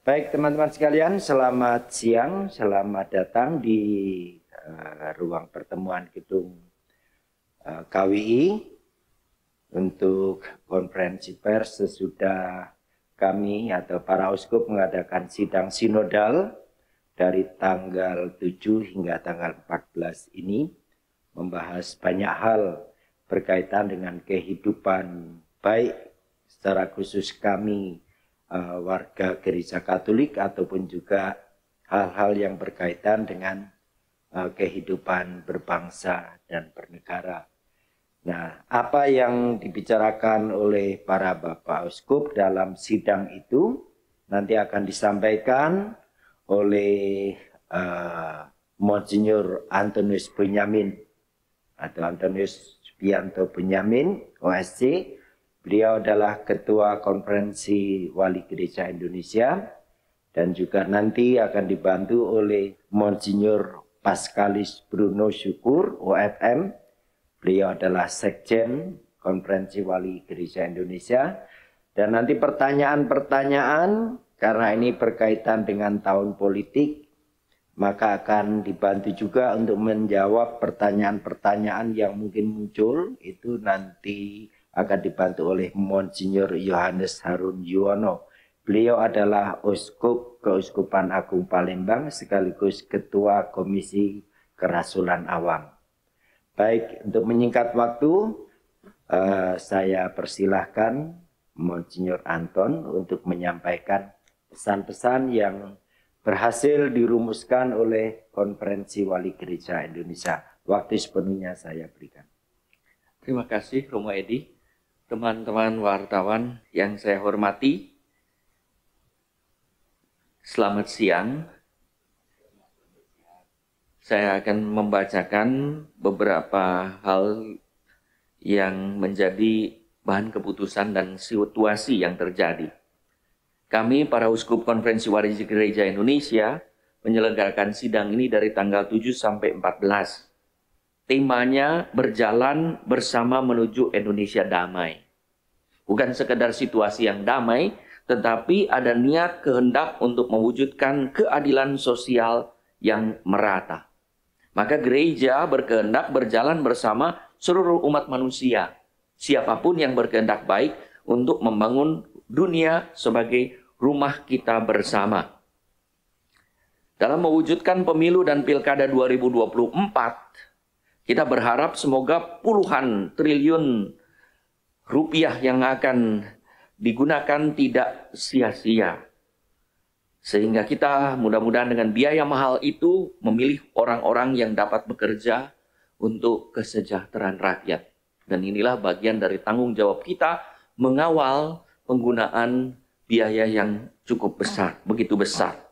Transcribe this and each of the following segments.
Baik teman-teman sekalian, selamat siang, selamat datang di ruang pertemuan gedung KWI untuk konferensi pers sesudah kami atau para uskup mengadakan sidang sinodal dari tanggal 7 hingga tanggal 14 ini, membahas banyak hal berkaitan dengan kehidupan baik secara khusus kami warga gereja Katolik ataupun juga hal-hal yang berkaitan dengan kehidupan berbangsa dan bernegara. Nah, apa yang dibicarakan oleh para Bapak Uskup dalam sidang itu nanti akan disampaikan oleh Monsinyur Antonius Benyamin atau Antonius Subianto Benyamin, OSC. Beliau adalah Ketua Konferensi Wali Gereja Indonesia dan juga nanti akan dibantu oleh Monsinyur Pascalis Bruno Syukur, OFM. Beliau adalah Sekjen Konferensi Wali Gereja Indonesia. Dan nanti pertanyaan-pertanyaan, karena ini berkaitan dengan tahun politik, maka akan dibantu juga untuk menjawab pertanyaan-pertanyaan yang mungkin muncul. Itu nanti akan dibantu oleh Monsinyur Yohanes Harun Yuwono. Beliau adalah Uskup Keuskupan Agung Palembang sekaligus Ketua Komisi Kerasulan Awam. Baik, untuk menyingkat waktu, saya persilahkan Monsinyur Anton untuk menyampaikan pesan-pesan yang berhasil dirumuskan oleh Konferensi Wali Gereja Indonesia. Waktu sepenuhnya saya berikan. Terima kasih Romo Edi. Teman-teman wartawan yang saya hormati, selamat siang. Saya akan membacakan beberapa hal yang menjadi bahan keputusan dan situasi yang terjadi. Kami, para Uskup Konferensi Wali Gereja Indonesia, menyelenggarakan sidang ini dari tanggal 7 sampai 14. Temanya berjalan bersama menuju Indonesia damai. Bukan sekedar situasi yang damai, tetapi ada niat kehendak untuk mewujudkan keadilan sosial yang merata. Maka gereja berkehendak berjalan bersama seluruh umat manusia. Siapapun yang berkehendak baik untuk membangun dunia sebagai rumah kita bersama. Dalam mewujudkan pemilu dan pilkada 2024, kita berharap semoga puluhan triliun rupiah yang akan digunakan tidak sia-sia. Sehingga kita mudah-mudahan dengan biaya mahal itu memilih orang-orang yang dapat bekerja untuk kesejahteraan rakyat. Dan inilah bagian dari tanggung jawab kita mengawal penggunaan biaya yang cukup besar, begitu besar.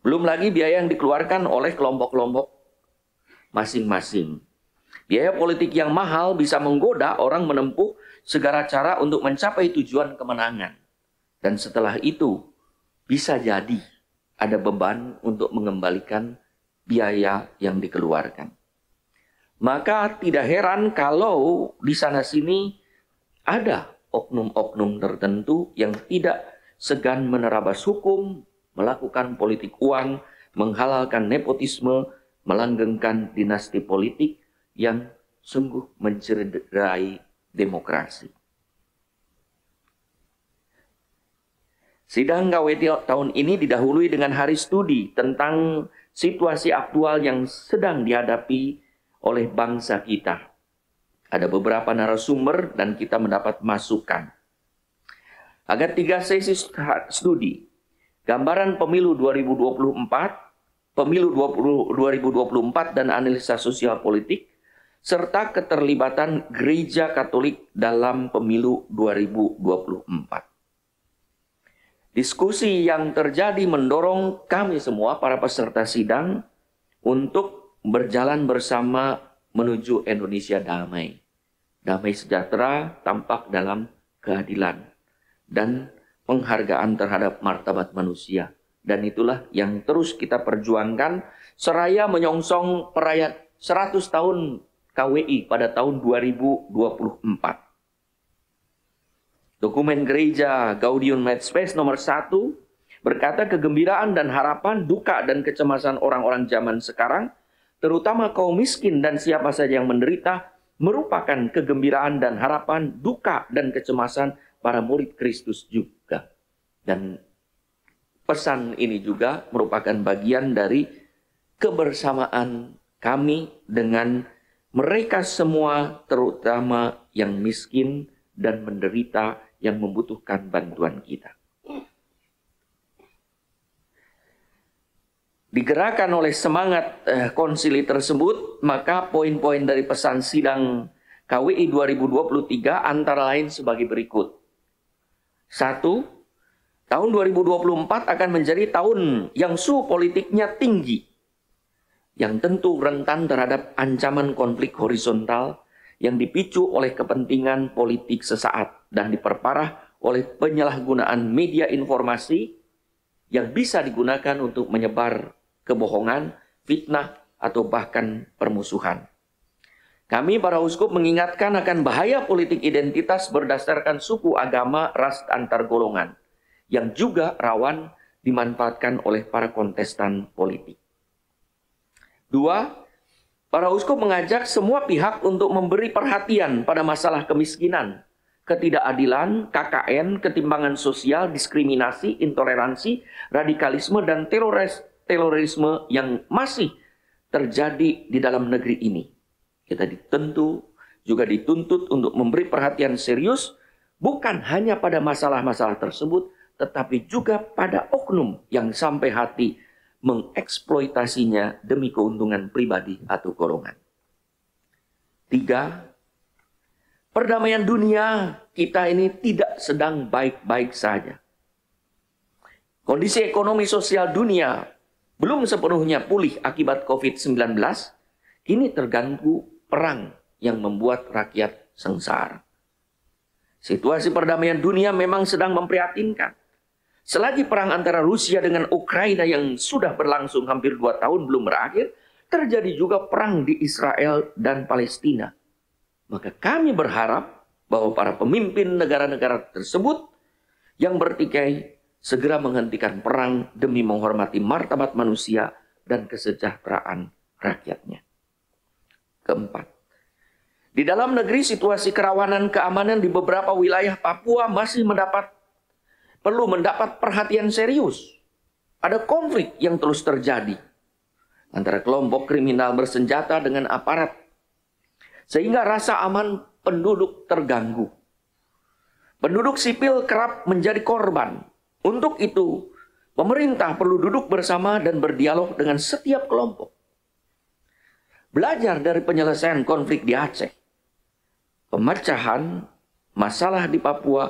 Belum lagi biaya yang dikeluarkan oleh kelompok-kelompok masing-masing. Biaya politik yang mahal bisa menggoda orang menempuh segala cara untuk mencapai tujuan kemenangan. Dan setelah itu bisa jadi ada beban untuk mengembalikan biaya yang dikeluarkan. Maka tidak heran kalau di sana-sini ada oknum-oknum tertentu yang tidak segan menerabas hukum, melakukan politik uang, menghalalkan nepotisme, melanggengkan dinasti politik yang sungguh mencederai demokrasi. Sidang KWT tahun ini didahului dengan hari studi tentang situasi aktual yang sedang dihadapi oleh bangsa kita. Ada beberapa narasumber dan kita mendapat masukan. Ada 3 sesi studi. Gambaran pemilu 2024, pemilu 2024 dan analisa sosial politik, serta keterlibatan gereja Katolik dalam pemilu 2024. Diskusi yang terjadi mendorong kami semua, para peserta sidang, untuk berjalan bersama menuju Indonesia damai. Damai sejahtera tampak dalam keadilan dan penghargaan terhadap martabat manusia. Dan itulah yang terus kita perjuangkan seraya menyongsong perayaan 100 tahun KWI pada tahun 2024. Dokumen gereja Gaudium et Spes nomor 1 berkata kegembiraan dan harapan, duka dan kecemasan orang-orang zaman sekarang, terutama kaum miskin dan siapa saja yang menderita, merupakan kegembiraan dan harapan, duka dan kecemasan para murid Kristus juga. Dan pesan ini juga merupakan bagian dari kebersamaan kami dengan mereka semua, terutama yang miskin dan menderita yang membutuhkan bantuan kita. Digerakkan oleh semangat konsili tersebut, maka poin-poin dari pesan sidang KWI 2023 antara lain sebagai berikut. 1. Tahun 2024 akan menjadi tahun yang suhu politiknya tinggi, yang tentu rentan terhadap ancaman konflik horizontal yang dipicu oleh kepentingan politik sesaat dan diperparah oleh penyalahgunaan media informasi yang bisa digunakan untuk menyebar kebohongan, fitnah, atau bahkan permusuhan. Kami para uskup mengingatkan akan bahaya politik identitas berdasarkan suku, agama, ras antar golongan yang juga rawan dimanfaatkan oleh para kontestan politik. 2. Para uskup mengajak semua pihak untuk memberi perhatian pada masalah kemiskinan, ketidakadilan, KKN, ketimpangan sosial, diskriminasi, intoleransi, radikalisme, dan terorisme yang masih terjadi di dalam negeri ini. Kita juga dituntut untuk memberi perhatian serius bukan hanya pada masalah-masalah tersebut, tetapi juga pada oknum yang sampai hati mengeksploitasinya demi keuntungan pribadi atau golongan. 3. Perdamaian dunia kita ini tidak sedang baik-baik saja. Kondisi ekonomi sosial dunia belum sepenuhnya pulih akibat COVID-19, kini terganggu perang yang membuat rakyat sengsara. Situasi perdamaian dunia memang sedang memprihatinkan. Selagi perang antara Rusia dengan Ukraina yang sudah berlangsung hampir 2 tahun belum berakhir, terjadi juga perang di Israel dan Palestina. Maka kami berharap bahwa para pemimpin negara-negara tersebut yang bertikai segera menghentikan perang demi menghormati martabat manusia dan kesejahteraan rakyatnya. 4. Di dalam negeri situasi kerawanan keamanan di beberapa wilayah Papua masih perlu mendapat perhatian serius. Ada konflik yang terus terjadi antara kelompok kriminal bersenjata dengan aparat, sehingga rasa aman penduduk terganggu. Penduduk sipil kerap menjadi korban. Untuk itu, pemerintah perlu duduk bersama dan berdialog dengan setiap kelompok. Belajar dari penyelesaian konflik di Aceh, pemecahan masalah di Papua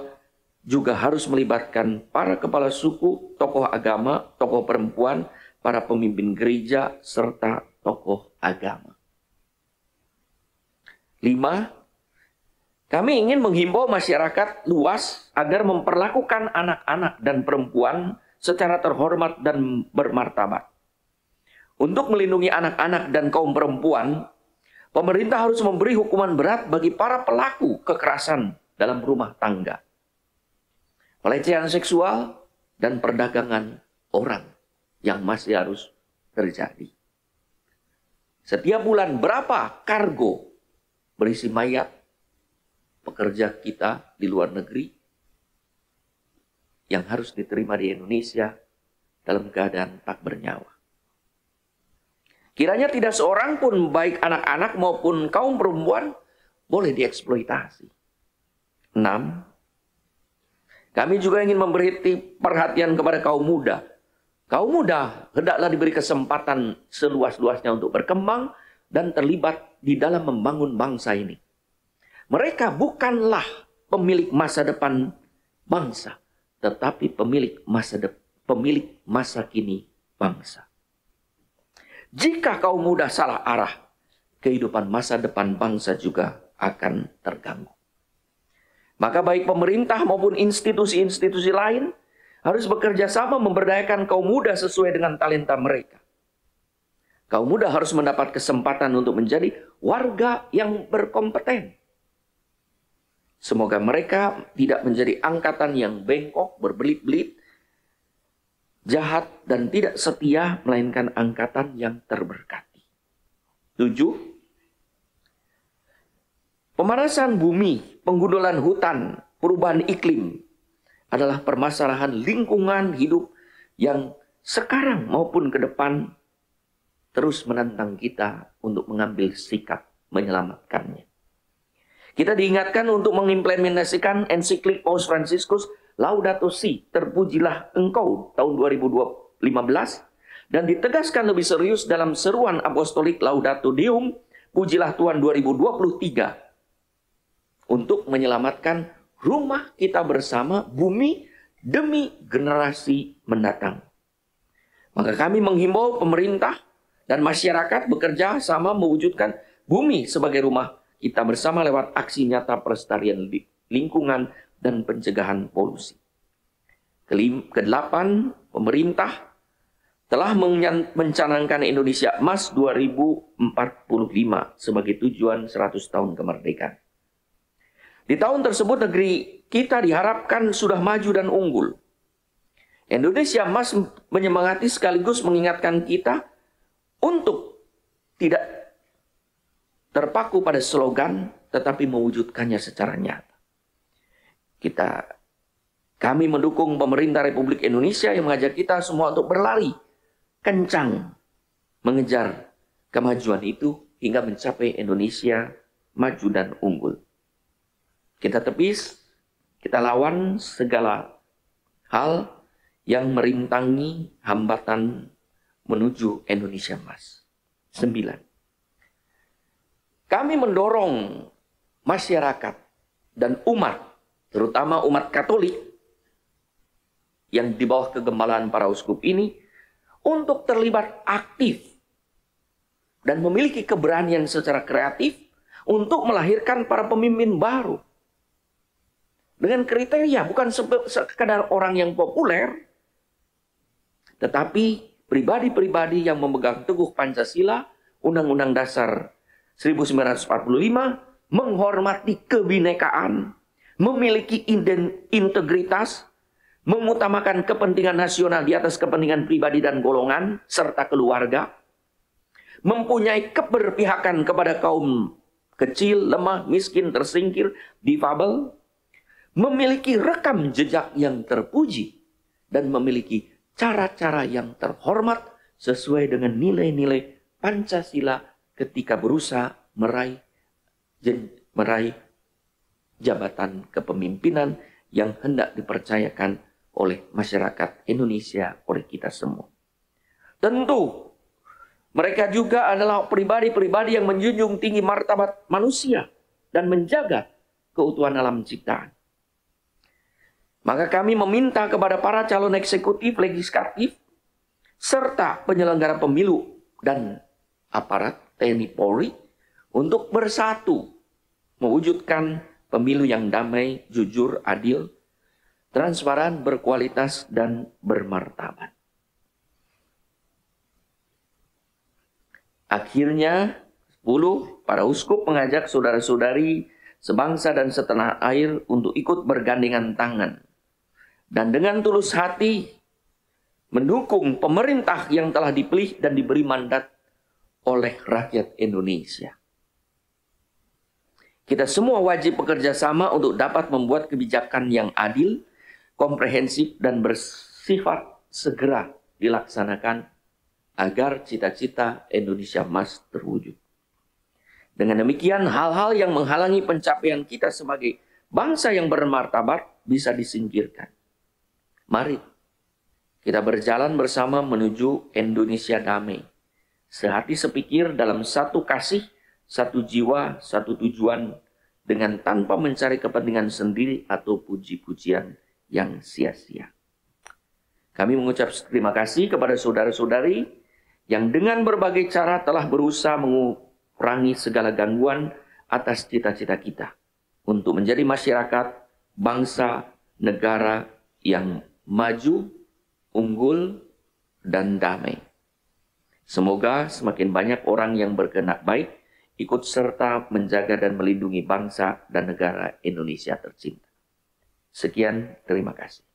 juga harus melibatkan para kepala suku, tokoh agama, tokoh perempuan, para pemimpin gereja, serta tokoh agama. 5. Kami ingin menghimbau masyarakat luas agar memperlakukan anak-anak dan perempuan secara terhormat dan bermartabat. Untuk melindungi anak-anak dan kaum perempuan, pemerintah harus memberi hukuman berat bagi para pelaku kekerasan dalam rumah tangga, pelecehan seksual, dan perdagangan orang yang masih harus terjadi. Setiap bulan berapa kargo berisi mayat pekerja kita di luar negeri yang harus diterima di Indonesia dalam keadaan tak bernyawa. Kiranya tidak seorang pun, baik anak-anak maupun kaum perempuan, boleh dieksploitasi. 6. Kami juga ingin memberi perhatian kepada kaum muda. Kaum muda hendaklah diberi kesempatan seluas-luasnya untuk berkembang dan terlibat di dalam membangun bangsa ini. Mereka bukanlah pemilik masa depan bangsa, tetapi pemilik masa kini bangsa. Jika kaum muda salah arah, kehidupan masa depan bangsa juga akan terganggu. Maka baik pemerintah maupun institusi-institusi lain harus bekerja sama memberdayakan kaum muda sesuai dengan talenta mereka. Kaum muda harus mendapat kesempatan untuk menjadi warga yang berkompeten. Semoga mereka tidak menjadi angkatan yang bengkok, berbelit-belit, jahat dan tidak setia, melainkan angkatan yang terberkati. 7. Pemanasan bumi, penggundulan hutan, perubahan iklim adalah permasalahan lingkungan hidup yang sekarang maupun ke depan terus menantang kita untuk mengambil sikap menyelamatkannya. Kita diingatkan untuk mengimplementasikan ensiklik Paus Fransiskus Laudato Si, terpujilah engkau, tahun 2015, dan ditegaskan lebih serius dalam seruan apostolik Laudato Deum, pujilah Tuhan 2023, untuk menyelamatkan rumah kita bersama, bumi demi generasi mendatang. Maka kami menghimbau pemerintah dan masyarakat bekerja sama mewujudkan bumi sebagai rumah kita bersama lewat aksi nyata pelestarian lingkungan dan pencegahan polusi. Kedelapan, pemerintah telah mencanangkan Indonesia Emas 2045 sebagai tujuan 100 tahun kemerdekaan. Di tahun tersebut negeri kita diharapkan sudah maju dan unggul. Indonesia Emas menyemangati sekaligus mengingatkan kita untuk tidak terpaku pada slogan, tetapi mewujudkannya secara nyata. Kami mendukung pemerintah Republik Indonesia yang mengajak kita semua untuk berlari kencang mengejar kemajuan itu hingga mencapai Indonesia maju dan unggul. Kita tepis, kita lawan segala hal yang merintangi hambatan menuju Indonesia Emas. 9. Kami mendorong masyarakat dan umat, terutama umat Katolik yang di bawah kegembalaan para uskup ini, untuk terlibat aktif dan memiliki keberanian secara kreatif untuk melahirkan para pemimpin baru. Dengan kriteria bukan sekadar orang yang populer, tetapi pribadi-pribadi yang memegang teguh Pancasila, Undang-Undang Dasar 1945, menghormati kebinekaan, memiliki integritas, mengutamakan kepentingan nasional di atas kepentingan pribadi dan golongan, serta keluarga, mempunyai keberpihakan kepada kaum kecil, lemah, miskin, tersingkir, difabel, memiliki rekam jejak yang terpuji, dan memiliki cara-cara yang terhormat sesuai dengan nilai-nilai Pancasila ketika berusaha meraih jabatan kepemimpinan yang hendak dipercayakan oleh masyarakat Indonesia, oleh kita semua. Tentu, mereka juga adalah pribadi-pribadi yang menjunjung tinggi martabat manusia dan menjaga keutuhan alam ciptaan. Maka kami meminta kepada para calon eksekutif, legislatif, serta penyelenggara pemilu dan aparat TNI Polri untuk bersatu mewujudkan pemilu yang damai, jujur, adil, transparan, berkualitas, dan bermartabat. Akhirnya, 10, para uskup mengajak saudara-saudari sebangsa dan setanah air untuk ikut bergandengan tangan dan dengan tulus hati mendukung pemerintah yang telah dipilih dan diberi mandat oleh rakyat Indonesia. Kita semua wajib bekerja sama untuk dapat membuat kebijakan yang adil, komprehensif, dan bersifat segera dilaksanakan agar cita-cita Indonesia Emas terwujud. Dengan demikian, hal-hal yang menghalangi pencapaian kita sebagai bangsa yang bermartabat bisa disingkirkan. Mari kita berjalan bersama menuju Indonesia damai. Sehati sepikir dalam satu kasih, satu jiwa, satu tujuan, dengan tanpa mencari kepentingan sendiri atau puji-pujian yang sia-sia. Kami mengucap terima kasih kepada saudara-saudari yang dengan berbagai cara telah berusaha mengurangi segala gangguan atas cita-cita kita untuk menjadi masyarakat, bangsa, negara yang maju, unggul, dan damai. Semoga semakin banyak orang yang berkehendak baik ikut serta menjaga dan melindungi bangsa dan negara Indonesia tercinta. Sekian, terima kasih.